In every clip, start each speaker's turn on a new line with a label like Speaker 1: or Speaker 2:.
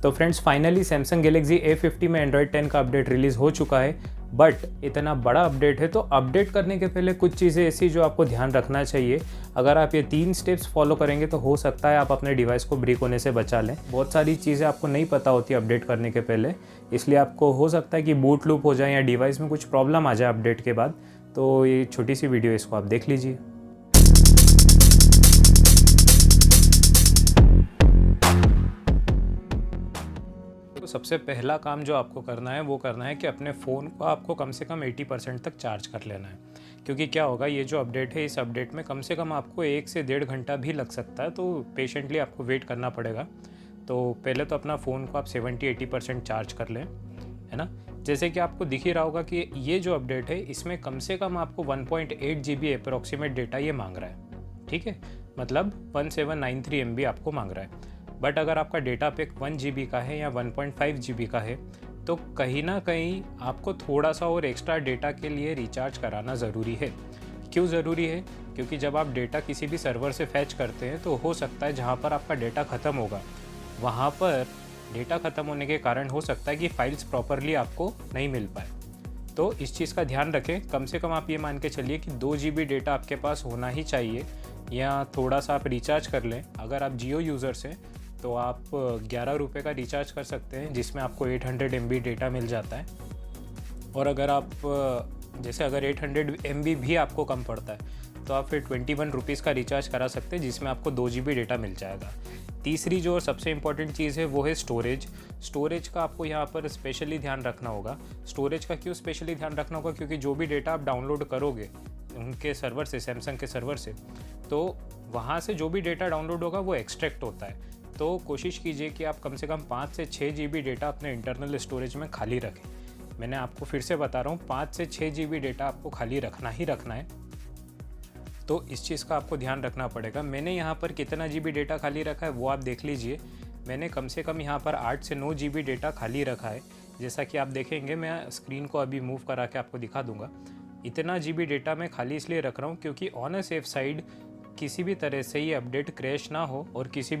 Speaker 1: तो friends finally Samsung Galaxy A50 में Android 10 का अपडेट रिलीज़ हो चुका है। बट इतना बड़ा अपडेट है तो अपडेट करने के पहले कुछ चीज़ें ऐसी जो आपको ध्यान रखना चाहिए। अगर आप ये 3 स्टेप्स फॉलो करेंगे तो हो सकता है आप अपने डिवाइस को ब्रेक होने से बचा लें। बहुत सारी चीज़ें आपको नहीं पता होती अपडेट करने के पहले, इसलिए आपको हो सकता है कि बूट लूप हो जाए या डिवाइस में कुछ प्रॉब्लम आ जाए अपडेट के बाद। तो ये छोटी सी वीडियो इसको आप देख लीजिए। तो सबसे पहला काम जो आपको करना है वो करना है कि अपने फ़ोन को आपको कम से कम 80% तक चार्ज कर लेना है। क्योंकि क्या होगा, ये जो अपडेट है इस अपडेट में कम से कम आपको 1 से 1.5 घंटा भी लग सकता है, तो पेशेंटली आपको वेट करना पड़ेगा। तो पहले तो अपना फ़ोन को आप 70-80% चार्ज कर लें, है ना। जैसे कि आपको दिख ही रहा होगा कि ये जो अपडेट है इसमें कम से कम आपको 1.8 GB अप्रॉक्सीमेट डेटा ये मांग रहा है, ठीक है। मतलब 1793 MB आपको मांग रहा है। बट अगर आपका डेटा पैक 1 GB का है या 1.5 GB का है तो कहीं ना कहीं आपको थोड़ा सा और एक्स्ट्रा डेटा के लिए रिचार्ज कराना ज़रूरी है। क्यों ज़रूरी है? क्योंकि जब आप डेटा किसी भी सर्वर से फैच करते हैं तो हो सकता है जहाँ पर आपका डेटा ख़त्म होगा वहाँ पर डेटा ख़त्म होने के कारण हो सकता है कि फाइल्स प्रॉपरली आपको नहीं मिल पाए। तो इस चीज़ का ध्यान रखें। कम से कम आप ये मान के चलिए कि 2 GB डेटा आपके पास होना ही चाहिए, या थोड़ा सा आप रिचार्ज कर लें। अगर आप जियो यूज़र्स हैं तो आप 11 रुपये का रिचार्ज कर सकते हैं जिसमें आपको 800 MB डेटा मिल जाता है। और अगर आप जैसे अगर 800 MB भी आपको कम पड़ता है तो आप फिर 21 रुपीज़ का रिचार्ज करा सकते हैं जिसमें आपको 2 GB डेटा मिल जाएगा। तीसरी जो सबसे इम्पॉर्टेंट चीज़ है वो है स्टोरेज। स्टोरेज का आपको यहाँ पर स्पेशली ध्यान रखना होगा। स्टोरेज का क्यों स्पेशली ध्यान रखना होगा? क्योंकि जो भी डेटा आप डाउनलोड करोगे उनके सर्वर से, सैमसंग के सर्वर से, तो वहाँ से जो भी डेटा डाउनलोड होगा वो एक्सट्रैक्ट होता है। तो कोशिश कीजिए कि आप कम से कम 5 से 6 GB डेटा अपने इंटरनल स्टोरेज में खाली रखें। मैंने आपको फिर से बता रहा हूँ, 5 से 6 GB डेटा आपको खाली रखना ही रखना है। तो इस चीज़ का आपको ध्यान रखना पड़ेगा। मैंने यहाँ पर कितना GB डेटा खाली रखा है वो आप देख लीजिए। मैंने कम से कम यहाँ पर 8 से 9 GB डेटा खाली रखा है। जैसा कि आप देखेंगे, मैं स्क्रीन को अभी मूव करा के आपको दिखा दूँगा। इतना GB डेटा मैं खाली इसलिए रख रहा हूँ क्योंकि ऑन अ सेफ साइड किसी भी तरह से ये अपडेट क्रैश ना हो और किसी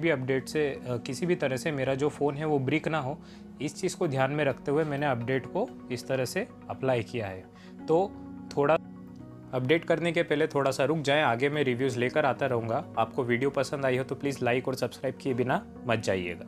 Speaker 1: भी तरह से मेरा जो फ़ोन है वो ब्रेक ना हो। इस चीज़ को ध्यान में रखते हुए मैंने अपडेट को इस तरह से अप्लाई किया है। तो थोड़ा अपडेट करने के पहले थोड़ा सा रुक जाएं, आगे मैं रिव्यूज़ लेकर आता रहूँगा। आपको वीडियो पसंद आई हो तो प्लीज़ लाइक और सब्सक्राइब किए बिना मत जाइएगा।